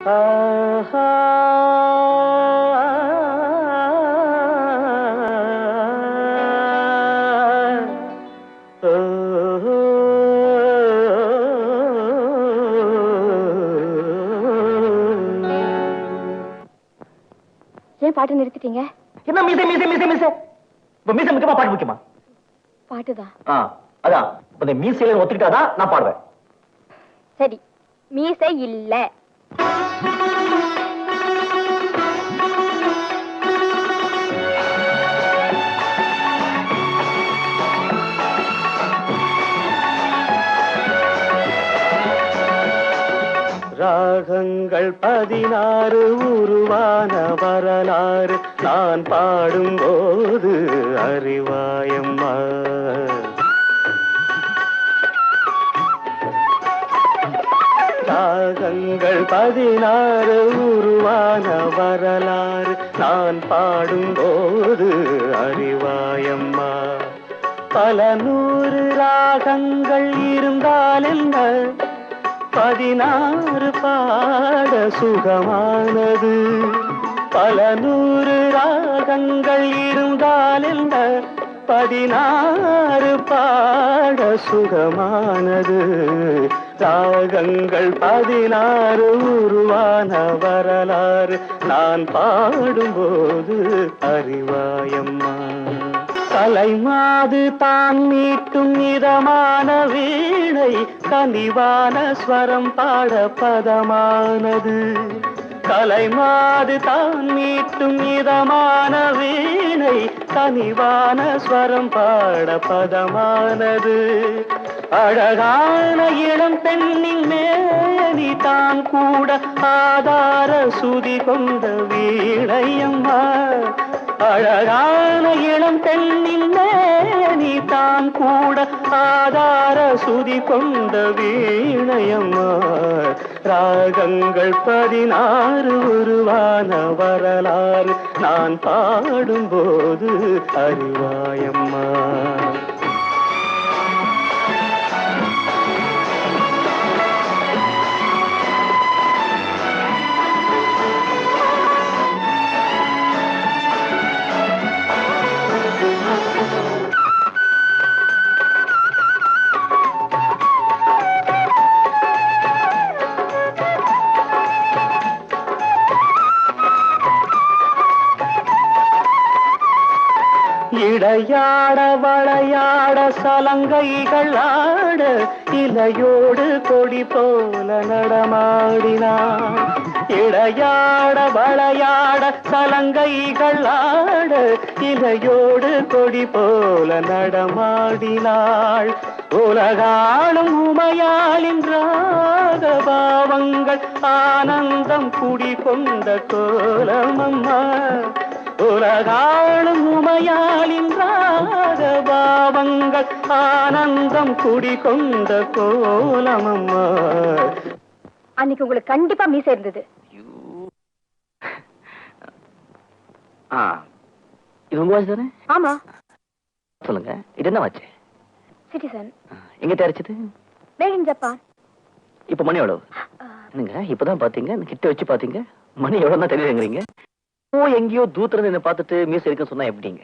ஆஹா ஏன் பாட்டு நிறுத்திட்டீங்க? என்ன மீசை மீசை மீசை மீசை இப்ப மீசை முக்கியமா பாட்டு முக்கியமா? பாட்டுதான். அதான் இந்த மீசையில ஒத்துக்கிட்டாதான் நான் பாடுவேன். சரி, மீசை இல்ல. ராகங்கள் 16 உருவான வரலாறு நான் பாடும்போது அறிவாயம்மா. ராகங்கள் 16 உருவான வரலாறு நான் பாடும்போது அறிவாயம்மா. பல 100 ராகங்கள் இருந்தால் என்ன, 16 பாட சுகமானது. பல 100 ராகங்கள் இருந்தால் என்ன, 16 பாட சுகமானது. ராகங்கள் 16 உருவான வரலாறு நான் பாடும்போது அறிவாயம்மா. கலைமாது தான் மீட்டும் இதமான வீணை கனிவான ஸ்வரம் பாட பதமானது. கலைமாது தான் மீட்டும் இதமான வீணை கனிவான ஸ்வரம் பாட பதமானது. அழகான இளம் பெண்ணின் மேனி தான் கூட ஆதார சுதி கொண்ட வீணையம்மா. அழகான இளம் பெண்ணின் மேனி தான் கூட ஆதார சுதி கொண்ட வீணையம்மா. ராகங்கள் 16 உருவான வரலாறு நான் பாடும்போது அறிவாயம்மா. இடையாட வளையாட சலங்கைகள் ஆட இலையோடு கொடி போல நடமாடினான். இடையாட வளையாட சலங்கைகள் ஆட இலையோடு கொடி போல நடமாடினாள். உலகாளும் உமையாளின் ராகபாவங்கள் ஆனந்தம் குடிகொண்ட கோலமம்மா. உலகாளும் உமையாளின் ராகபாவங்கள் ஆனந்தம் குடிகொண்ட கோலமம்மா. அன்னைக்கு உங்களுக்கு கண்டிப்பா மீசை இருந்தது. இது உங்க வாட்ச் தானே? ஆமா. சொல்லுங்க, இது என்ன வாட்ச்? சிட்டிசன். எங்க தயாரிச்சது? Made in Japan. இப்ப மணி எவ்வளவு? என்னங்க இப்பதான் பாத்தீங்க, கிட்ட வச்சு பாத்தீங்க, மணி எவ்வளவு தான் தெரியுங்கிறீங்க. எங்கேயோ தூத்துல என்ன பார்த்துட்டு மீசை இருக்குன்னு சொன்னா எப்படிங்க?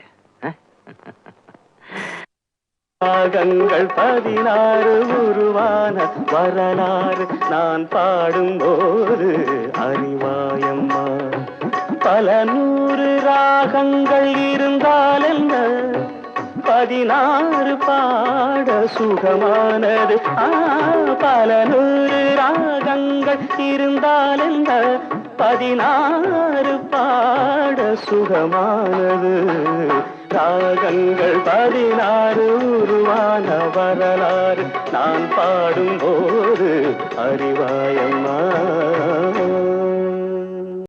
ராகங்கள் 16 உருவான வரலாறு நான் பாடும்போது அறிவாயம்மா. பல 100 ராகங்கள் இருந்தால் என்ன, 16 பாட சுகமானது. பல 100 ராகங்கள் இருந்தால் என்ன, 16 பாட சுகமானது. ராகங்கள் 16 உருவான வரலாறு நான் பாடும்போது அறிவாயம்மா.